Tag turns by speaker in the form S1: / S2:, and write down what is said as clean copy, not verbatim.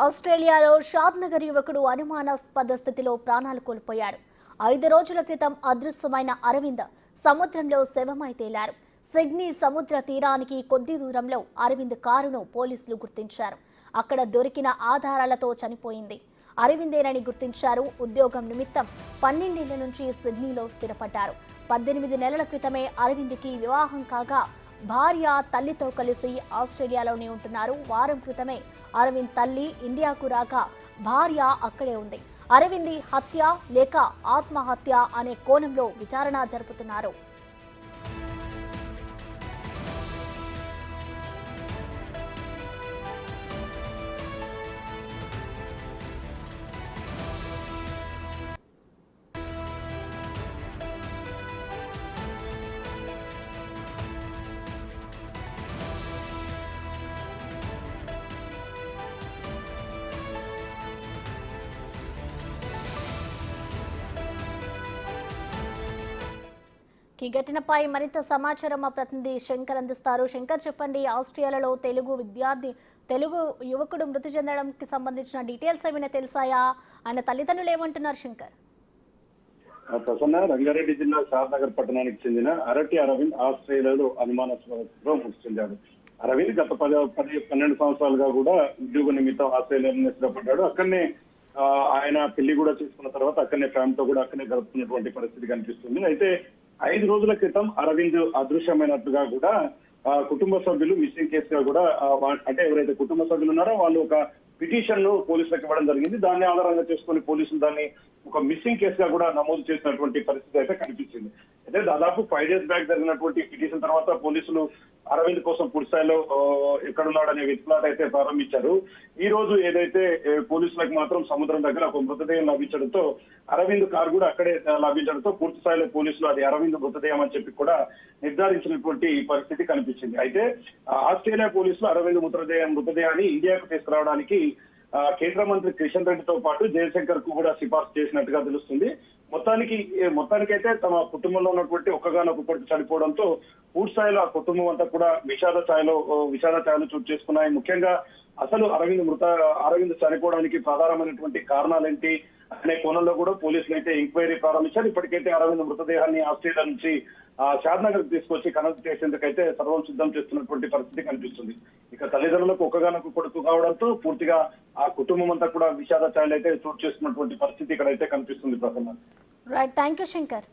S1: ఆస్ట్రేలియాలో షాద్నగర్ యువకుడు అనుమానాస్పద స్థితిలో ప్రాణాలు కోల్పోయాడు. 5 రోజుల క్రితం అదృశ్యమైన అరవింద్ సముద్రంలో శవమై తేలారు. సిడ్నీ సముద్ర తీరానికి కొద్ది దూరంలో అరవింద్ కారును పోలీసులు గుర్తించారు. అక్కడ దొరికిన ఆధారాలతో చనిపోయింది. అరవిందేనని గుర్తించారు. ఉద్యోగం నిమిత్తం 12 ఏళ్ల నుంచి సిడ్నీలో స్థిరపడ్డారు. 18 నెలల క్రితమే అరవింద్కి వివాహం కాగా భార్య తల్లితో కలిసి ఆస్ట్రేలియాలోనే ఉంటున్నారు. వారం క్రితమే అరవింద్ తల్లి ఇండియాకు రాగా భార్య అక్కడే ఉంది. అరవింద్ హత్య లేక ఆత్మహత్య అనే కోణంలో విచారణ జరుపుతున్నారు. ఈ ఘటనపై మరింత సమాచారం మా ప్రతినిధి శంకర్ అందిస్తారు. శంకర్, చెప్పండి, ఆస్ట్రేలియాలో తెలుగు యువకుడు మృతి చెందడానికి సంబంధించిన డీటెయిల్స్ ఏమైనా తెలిసాయా? ఆయన తల్లిదండ్రులు ఏమంటున్నారు? శంకర్,
S2: ప్రసన్న రంగారెడ్డి జిల్లా షాద్నగర్ పట్టణానికి చెందిన అరటి అరవింద్ ఆస్ట్రేలియాలో అనుమానాస్పదంగా మృతి చెందాడు. అరవింద్ గత 12 సంవత్సరాలుగా కూడా ఉద్యోగ నిమిత్తం ఆస్ట్రేలియాలో స్థిరపడ్డాడు. అక్కడనే ఆయన పెళ్లి కూడా చేసుకున్న తర్వాత అక్కడనే ఫ్యామిలీతో కూడా అక్కడనే గడుపుతున్నటువంటి పరిస్థితి కనిపిస్తుంది. అయితే 5 రోజుల క్రితం అరవింద్ అదృశ్యమైనట్టుగా కూడా కుటుంబ సభ్యులు మిస్సింగ్ కేసుగా కూడా అంటే ఎవరైతే కుటుంబ సభ్యులు ఉన్నారో వాళ్ళు ఒక పిటిషన్ ను పోలీసులకు ఇవ్వడం జరిగింది. దాన్ని ఆధారంగా చేసుకుని పోలీసులు దాన్ని ఒక మిస్సింగ్ కేసుగా కూడా నమోదు చేసినటువంటి పరిస్థితి అయితే కనిపించింది. అయితే దాదాపు 5 డేస్ బ్యాక్ జరిగినటువంటి పిటిషన్ తర్వాత పోలీసులు అరవింద్ కోసం పూర్తిస్థాయిలో ఎక్కడున్నాడనే వెతుకులాట అయితే ప్రారంభించారు. ఈ రోజు ఏదైతే పోలీసులకు మాత్రం సముద్రం దగ్గర ఒక మృతదేహం లభించడంతో అరవింద్ కారు కూడా అక్కడే లభించడంతో పూర్తి స్థాయిలో పోలీసులు అది అరవింద్ మృతదేహం అని చెప్పి కూడా నిర్ధారించినటువంటి పరిస్థితి కనిపించింది. అయితే ఆస్ట్రేలియా పోలీసులు అరవింద్ మృతదేహాన్ని ఇండియాకు తీసుకురావడానికి కేంద్ర మంత్రి కిషన్ రెడ్డితో పాటు జయశంకర్ కు కూడా సిఫార్సు చేసినట్టుగా తెలుస్తుంది. మొత్తానికైతే తమ కుటుంబంలో ఉన్నటువంటి ఒక్కగానొక్క కొడుకు చనిపోవడంతో పూర్తి స్థాయిలో ఆ కుటుంబం అంతా కూడా విషాద ఛాయలు చోటు చేసుకున్నాయి. ముఖ్యంగా అసలు అరవింద్ చనిపోవడానికి ప్రధానమైనటువంటి కారణాలేంటి అనే కోణంలో కూడా పోలీసులు అయితే ఎంక్వైరీ ప్రారంభించారు. ఇప్పటికైతే అరవింద్ మృతదేహాన్ని ఆస్ట్రేలియా నుంచి షాద్నగర్ తీసుకొచ్చి కనెక్ట్ చేసేందుకైతే సర్వం సిద్ధం చేస్తున్నటువంటి పరిస్థితి కనిపిస్తుంది. ఇక తల్లిదండ్రులకు ఒక్కగానొక్క కొడుకు కావడంతో పూర్తిగా ఆ కుటుంబం అంతా కూడా విషాద ఛాయలు అయితే చోటు చేసుకున్నటువంటి పరిస్థితి ఇక్కడైతే కనిపిస్తుంది. Prasanna,
S1: right, thank you Shankar.